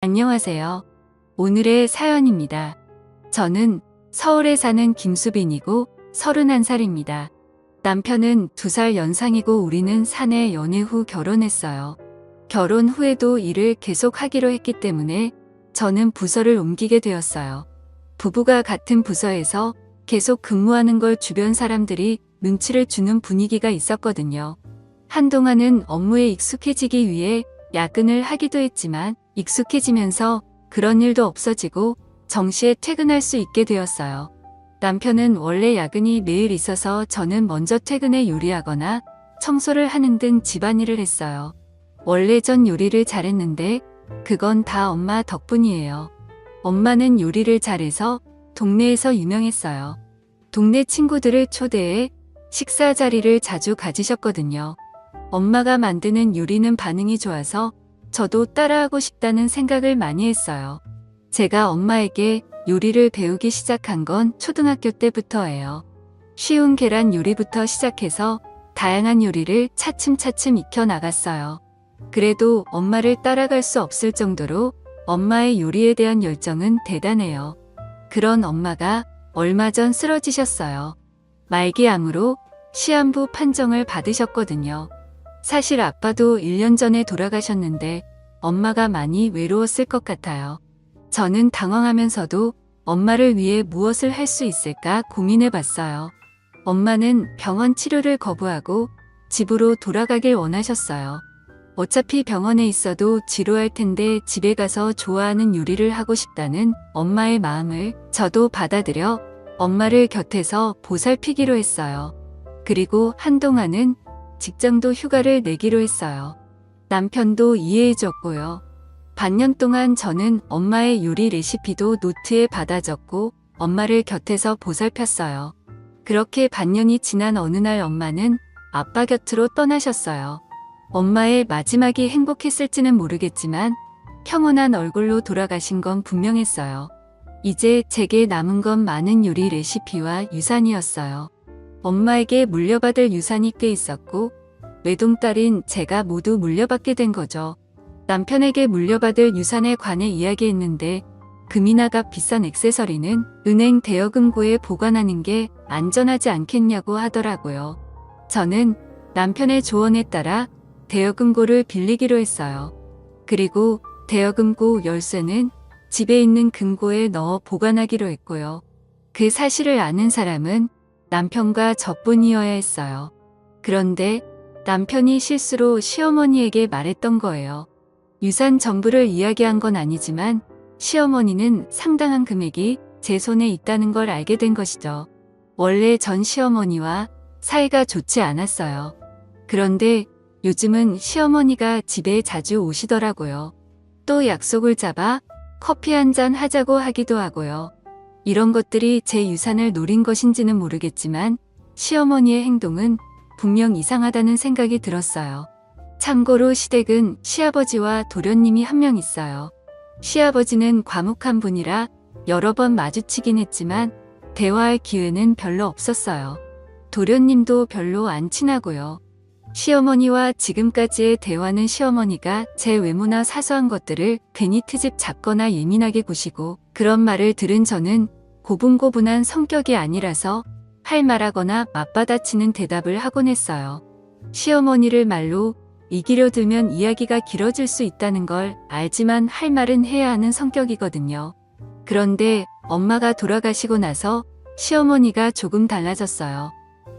안녕하세요. 오늘의 사연입니다. 저는 서울에 사는 김수빈이고 31살입니다. 남편은 2살 연상이고 우리는 사내 연애 후 결혼했어요. 결혼 후에도 일을 계속 하기로 했기 때문에 저는 부서를 옮기게 되었어요. 부부가 같은 부서에서 계속 근무하는 걸 주변 사람들이 눈치를 주는 분위기가 있었거든요. 한동안은 업무에 익숙해지기 위해 야근을 하기도 했지만 익숙해지면서 그런 일도 없어지고 정시에 퇴근할 수 있게 되었어요. 남편은 원래 야근이 매일 있어서 저는 먼저 퇴근해 요리하거나 청소를 하는 등 집안일을 했어요. 원래 전 요리를 잘했는데 그건 다 엄마 덕분이에요. 엄마는 요리를 잘해서 동네에서 유명했어요. 동네 친구들을 초대해 식사 자리를 자주 가지셨거든요. 엄마가 만드는 요리는 반응이 좋아서 저도 따라하고 싶다는 생각을 많이 했어요. 제가 엄마에게 요리를 배우기 시작한 건 초등학교 때부터예요. 쉬운 계란 요리부터 시작해서 다양한 요리를 차츰차츰 익혀 나갔어요. 그래도 엄마를 따라갈 수 없을 정도로 엄마의 요리에 대한 열정은 대단해요. 그런 엄마가 얼마 전 쓰러지셨어요. 말기암으로 시한부 판정을 받으셨거든요. 사실 아빠도 1년 전에 돌아가셨는데 엄마가 많이 외로웠을 것 같아요. 저는 당황하면서도 엄마를 위해 무엇을 할 수 있을까 고민해 봤어요. 엄마는 병원 치료를 거부하고 집으로 돌아가길 원하셨어요. 어차피 병원에 있어도 지루할 텐데 집에 가서 좋아하는 요리를 하고 싶다는 엄마의 마음을 저도 받아들여 엄마를 곁에서 보살피기로 했어요. 그리고 한동안은 직장도 휴가를 내기로 했어요. 남편도 이해해줬고요. 반년 동안 저는 엄마의 요리 레시피도 노트에 받아 적고 엄마를 곁에서 보살폈어요. 그렇게 반년이 지난 어느 날 엄마는 아빠 곁으로 떠나셨어요. 엄마의 마지막이 행복했을지는 모르겠지만 평온한 얼굴로 돌아가신 건 분명했어요. 이제 제게 남은 건 많은 요리 레시피와 유산이었어요. 엄마에게 물려받을 유산이 꽤 있었고 외동딸인 제가 모두 물려받게 된 거죠. 남편에게 물려받을 유산에 관해 이야기했는데 금이나 값 비싼 액세서리는 은행 대여금고에 보관하는 게 안전하지 않겠냐고 하더라고요. 저는 남편의 조언에 따라 대여금고를 빌리기로 했어요. 그리고 대여금고 열쇠는 집에 있는 금고에 넣어 보관하기로 했고요. 그 사실을 아는 사람은 남편과 저뿐이어야 했어요. 그런데 남편이 실수로 시어머니에게 말했던 거예요. 유산 전부를 이야기한 건 아니지만 시어머니는 상당한 금액이 제 손에 있다는 걸 알게 된 것이죠. 원래 전 시어머니와 사이가 좋지 않았어요. 그런데 요즘은 시어머니가 집에 자주 오시더라고요. 또 약속을 잡아 커피 한 잔 하자고 하기도 하고요. 이런 것들이 제 유산을 노린 것인지는 모르겠지만 시어머니의 행동은 분명 이상하다는 생각이 들었어요. 참고로 시댁은 시아버지와 도련님이 한 명 있어요. 시아버지는 과묵한 분이라 여러 번 마주치긴 했지만 대화할 기회는 별로 없었어요. 도련님도 별로 안 친하고요. 시어머니와 지금까지의 대화는 시어머니가 제 외모나 사소한 것들을 괜히 트집 잡거나 예민하게 보시고 그런 말을 들은 저는 고분고분한 성격이 아니라서 할 말하거나 맞받아치는 대답을 하곤 했어요. 시어머니를 말로 이기려 들면 이야기가 길어질 수 있다는 걸 알지만 할 말은 해야 하는 성격이거든요. 그런데 엄마가 돌아가시고 나서 시어머니가 조금 달라졌어요.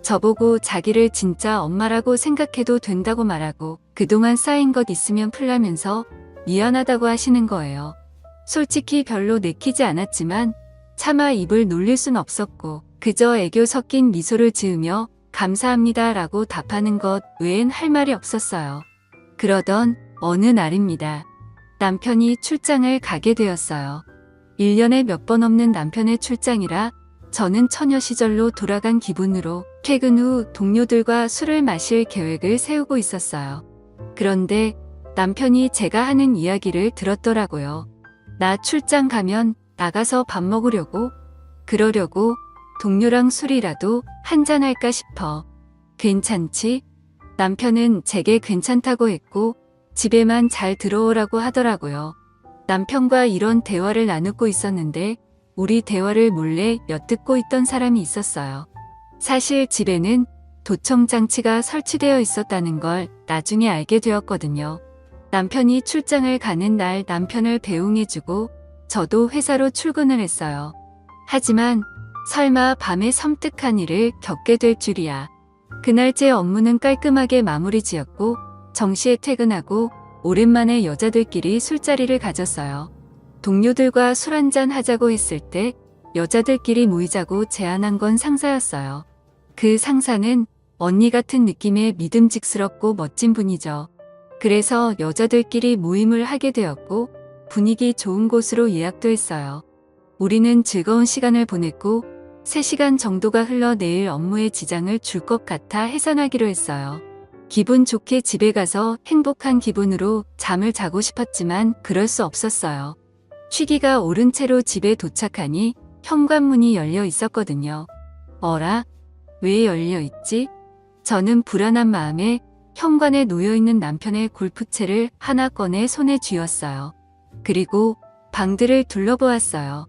저보고 자기를 진짜 엄마라고 생각해도 된다고 말하고 그동안 쌓인 것 있으면 풀라면서 미안하다고 하시는 거예요. 솔직히 별로 내키지 않았지만 차마 입을 놀릴 순 없었고 그저 애교 섞인 미소를 지으며 감사합니다 라고 답하는 것 외엔 할 말이 없었어요. 그러던 어느 날입니다. 남편이 출장을 가게 되었어요. 1년에 몇 번 없는 남편의 출장이라 저는 처녀 시절로 돌아간 기분으로 퇴근 후 동료들과 술을 마실 계획을 세우고 있었어요. 그런데 남편이 제가 하는 이야기를 들었더라고요. 나 출장 가면 나가서 밥 먹으려고, 그러려고 동료랑 술이라도 한잔할까 싶어. 괜찮지? 남편은 제게 괜찮다고 했고 집에만 잘 들어오라고 하더라고요. 남편과 이런 대화를 나누고 있었는데 우리 대화를 몰래 엿듣고 있던 사람이 있었어요. 사실 집에는 도청 장치가 설치되어 있었다는 걸 나중에 알게 되었거든요. 남편이 출장을 가는 날 남편을 배웅해주고 저도 회사로 출근을 했어요. 하지만 설마 밤에 섬뜩한 일을 겪게 될 줄이야. 그날 제 업무는 깔끔하게 마무리 지었고 정시에 퇴근하고 오랜만에 여자들끼리 술자리를 가졌어요. 동료들과 술 한잔 하자고 했을 때 여자들끼리 모이자고 제안한 건 상사였어요. 그 상사는 언니 같은 느낌의 믿음직스럽고 멋진 분이죠. 그래서 여자들끼리 모임을 하게 되었고 분위기 좋은 곳으로 예약도 했어요. 우리는 즐거운 시간을 보냈고 3시간 정도가 흘러 내일 업무에 지장을 줄 것 같아 해산하기로 했어요. 기분 좋게 집에 가서 행복한 기분으로 잠을 자고 싶었지만 그럴 수 없었어요. 취기가 오른 채로 집에 도착하니 현관문이 열려 있었거든요. 어라? 왜 열려 있지? 저는 불안한 마음에 현관에 놓여있는 남편의 골프채를 하나 꺼내 손에 쥐었어요. 그리고 방들을 둘러보았어요.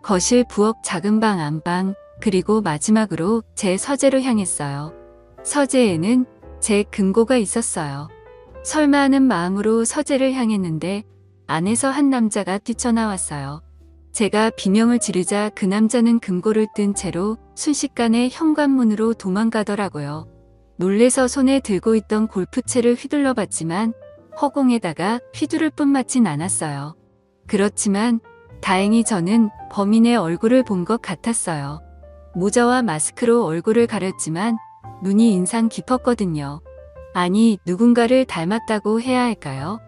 거실, 부엌, 작은 방, 안방, 그리고 마지막으로 제 서재로 향했어요. 서재에는 제 금고가 있었어요. 설마 하는 마음으로 서재를 향했는데 안에서 한 남자가 뛰쳐나왔어요. 제가 비명을 지르자 그 남자는 금고를 뜬 채로 순식간에 현관문으로 도망가더라고요. 놀래서 손에 들고 있던 골프채를 휘둘러 봤지만 허공에다가 휘두를 뿐 맞진 않았어요. 그렇지만 다행히 저는 범인의 얼굴을 본 것 같았어요. 모자와 마스크로 얼굴을 가렸지만 눈이 인상 깊었거든요. 아니, 누군가를 닮았다고 해야 할까요?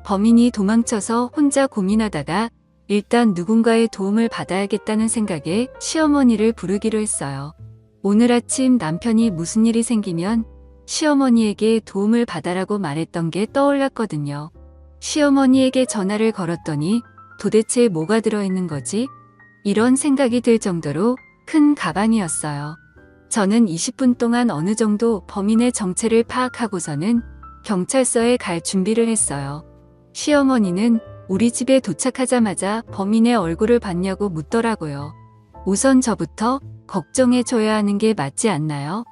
범인이 도망쳐서 혼자 고민하다가 일단 누군가의 도움을 받아야겠다는 생각에 시어머니를 부르기로 했어요. 오늘 아침 남편이 무슨 일이 생기면 시어머니에게 도움을 받아라고 말했던 게 떠올랐거든요. 시어머니에게 전화를 걸었더니 도대체 뭐가 들어있는 거지? 이런 생각이 들 정도로 큰 가방이었어요. 저는 20분 동안 어느 정도 범인의 정체를 파악하고서는 경찰서에 갈 준비를 했어요. 시어머니는 우리 집에 도착하자마자 범인의 얼굴을 봤냐고 묻더라고요. 우선 저부터 걱정해줘야 하는 게 맞지 않나요?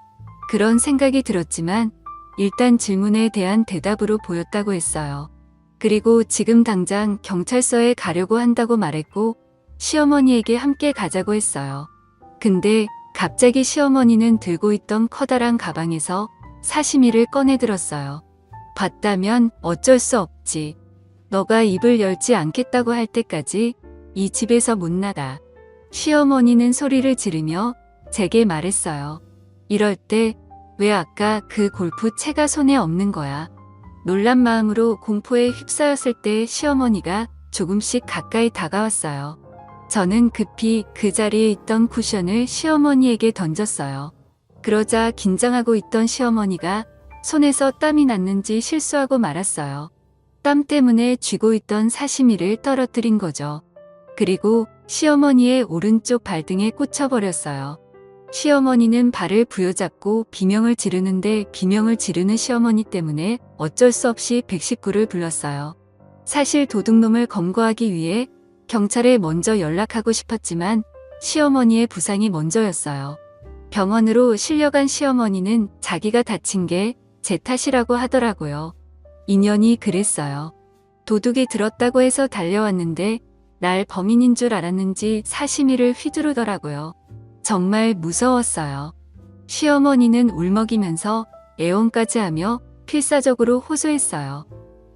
그런 생각이 들었지만 일단 질문에 대한 대답으로 보였다고 했어요. 그리고 지금 당장 경찰서에 가려고 한다고 말했고 시어머니에게 함께 가자고 했어요. 근데 갑자기 시어머니는 들고 있던 커다란 가방에서 사시미를 꺼내 들었어요. 봤다면 어쩔 수 없지. 너가 입을 열지 않겠다고 할 때까지 이 집에서 못 나가. 시어머니는 소리를 지르며 제게 말했어요. 이럴 때 왜 아까 그 골프 채가 손에 없는 거야. 놀란 마음으로 공포에 휩싸였을 때 시어머니가 조금씩 가까이 다가왔어요. 저는 급히 그 자리에 있던 쿠션을 시어머니에게 던졌어요. 그러자 긴장하고 있던 시어머니가 손에서 땀이 났는지 실수하고 말았어요. 땀 때문에 쥐고 있던 사시미를 떨어뜨린 거죠. 그리고 시어머니의 오른쪽 발등에 꽂혀버렸어요. 시어머니는 발을 부여잡고 비명을 지르는데 비명을 지르는 시어머니 때문에 어쩔 수 없이 119를 불렀어요. 사실 도둑놈을 검거하기 위해 경찰에 먼저 연락하고 싶었지만 시어머니의 부상이 먼저였어요. 병원으로 실려간 시어머니는 자기가 다친 게 제 탓이라고 하더라고요. 인연이 그랬어요. 도둑이 들었다고 해서 달려왔는데 날 범인인 줄 알았는지 사시미를 휘두르더라고요. 정말 무서웠어요. 시어머니는 울먹이면서 애원까지 하며 필사적으로 호소했어요.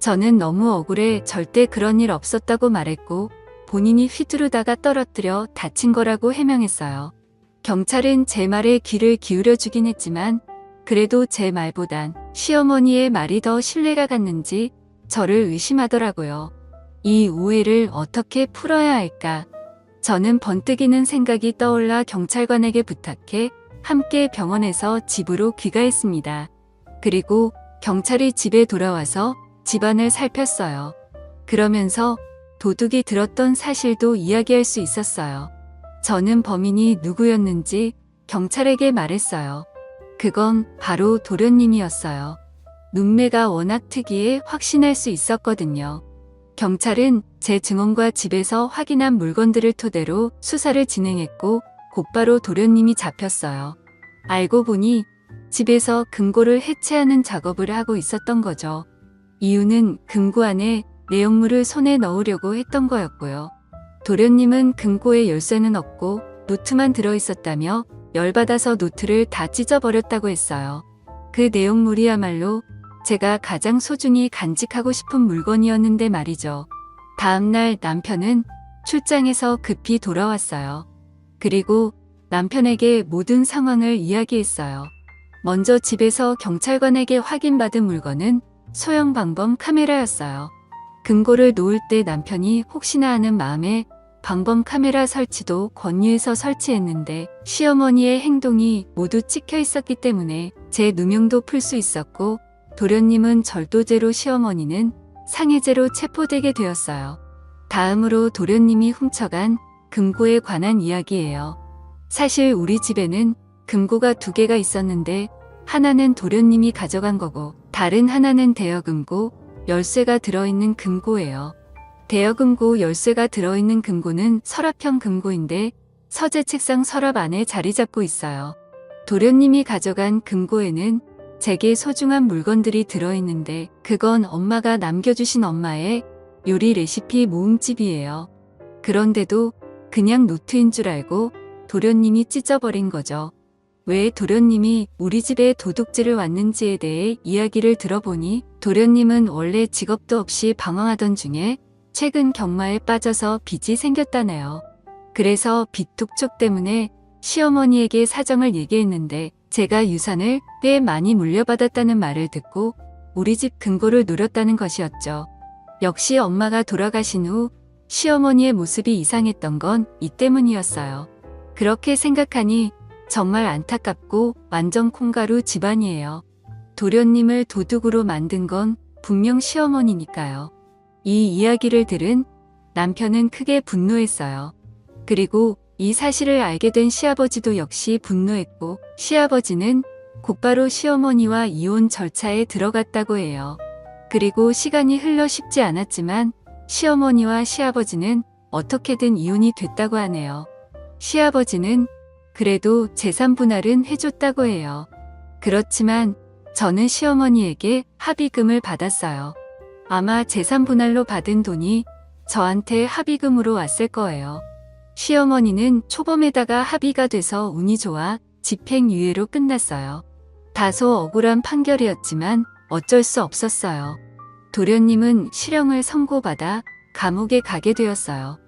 저는 너무 억울해 절대 그런 일 없었다고 말했고 본인이 휘두르다가 떨어뜨려 다친 거라고 해명했어요. 경찰은 제 말에 귀를 기울여 주긴 했지만 그래도 제 말보단 시어머니의 말이 더 신뢰가 갔는지 저를 의심하더라고요. 이 오해를 어떻게 풀어야 할까? 저는 번뜩이는 생각이 떠올라 경찰관에게 부탁해 함께 병원에서 집으로 귀가했습니다. 그리고 경찰이 집에 돌아와서 집안을 살폈어요. 그러면서 도둑이 들었던 사실도 이야기할 수 있었어요. 저는 범인이 누구였는지 경찰에게 말했어요. 그건 바로 도련님이었어요. 눈매가 워낙 특이해 확신할 수 있었거든요. 경찰은 제 증언과 집에서 확인한 물건들을 토대로 수사를 진행했고 곧바로 도련님이 잡혔어요. 알고 보니 집에서 금고를 해체하는 작업을 하고 있었던 거죠. 이유는 금고 안에 내용물을 손에 넣으려고 했던 거였고요. 도련님은 금고에 열쇠는 없고 노트만 들어있었다며 열받아서 노트를 다 찢어버렸다고 했어요. 그 내용물이야말로 제가 가장 소중히 간직하고 싶은 물건이었는데 말이죠. 다음날 남편은 출장에서 급히 돌아왔어요. 그리고 남편에게 모든 상황을 이야기했어요. 먼저 집에서 경찰관에게 확인받은 물건은 소형 방범 카메라였어요. 금고를 놓을 때 남편이 혹시나 하는 마음에 방범 카메라 설치도 권유해서 설치했는데 시어머니의 행동이 모두 찍혀 있었기 때문에 제 누명도 풀 수 있었고 도련님은 절도죄로 시어머니는 상해죄로 체포되게 되었어요. 다음으로 도련님이 훔쳐간 금고에 관한 이야기예요. 사실 우리 집에는 금고가 2개가 있었는데 하나는 도련님이 가져간 거고 다른 하나는 대여금고 열쇠가 들어있는 금고예요. 대여금고 열쇠가 들어있는 금고는 서랍형 금고인데 서재 책상 서랍 안에 자리 잡고 있어요. 도련님이 가져간 금고에는 제게 소중한 물건들이 들어있는데 그건 엄마가 남겨주신 엄마의 요리 레시피 모음집이에요. 그런데도 그냥 노트인 줄 알고 도련님이 찢어버린 거죠. 왜 도련님이 우리 집에 도둑질을 왔는지에 대해 이야기를 들어보니 도련님은 원래 직업도 없이 방황하던 중에 최근 경마에 빠져서 빚이 생겼다네요. 그래서 빚 독촉 때문에 시어머니에게 사정을 얘기했는데 제가 유산을 꽤 많이 물려받았다는 말을 듣고 우리 집 금고를 노렸다는 것이었죠. 역시 엄마가 돌아가신 후 시어머니의 모습이 이상했던 건 이 때문이었어요. 그렇게 생각하니 정말 안타깝고 완전 콩가루 집안이에요. 도련님을 도둑으로 만든 건 분명 시어머니니까요. 이 이야기를 들은 남편은 크게 분노했어요. 그리고 이 사실을 알게 된 시아버지도 역시 분노했고 시아버지는 곧바로 시어머니와 이혼 절차에 들어갔다고 해요. 그리고 시간이 흘러 쉽지 않았지만 시어머니와 시아버지는 어떻게든 이혼이 됐다고 하네요. 시아버지는 그래도 재산 분할은 해줬다고 해요. 그렇지만 저는 시어머니에게 합의금을 받았어요. 아마 재산 분할로 받은 돈이 저한테 합의금으로 왔을 거예요. 시어머니는 초범에다가 합의가 돼서 운이 좋아 집행유예로 끝났어요. 다소 억울한 판결이었지만 어쩔 수 없었어요. 도련님은 실형을 선고받아 감옥에 가게 되었어요.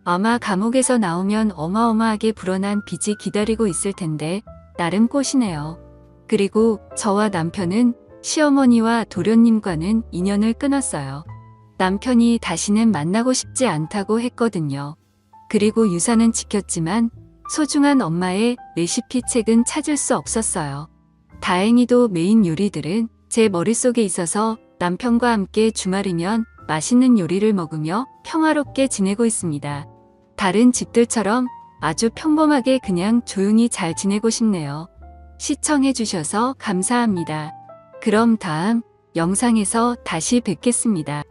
아마 감옥에서 나오면 어마어마하게 불어난 빚이 기다리고 있을 텐데 나름 꽃이네요. 그리고 저와 남편은 시어머니와 도련님과는 인연을 끊었어요. 남편이 다시는 만나고 싶지 않다고 했거든요. 그리고 유산은 지켰지만 소중한 엄마의 레시피 책은 찾을 수 없었어요. 다행히도 메인 요리들은 제 머릿속에 있어서 남편과 함께 주말이면 맛있는 요리를 먹으며 평화롭게 지내고 있습니다. 다른 집들처럼 아주 평범하게 그냥 조용히 잘 지내고 싶네요. 시청해주셔서 감사합니다. 그럼 다음 영상에서 다시 뵙겠습니다.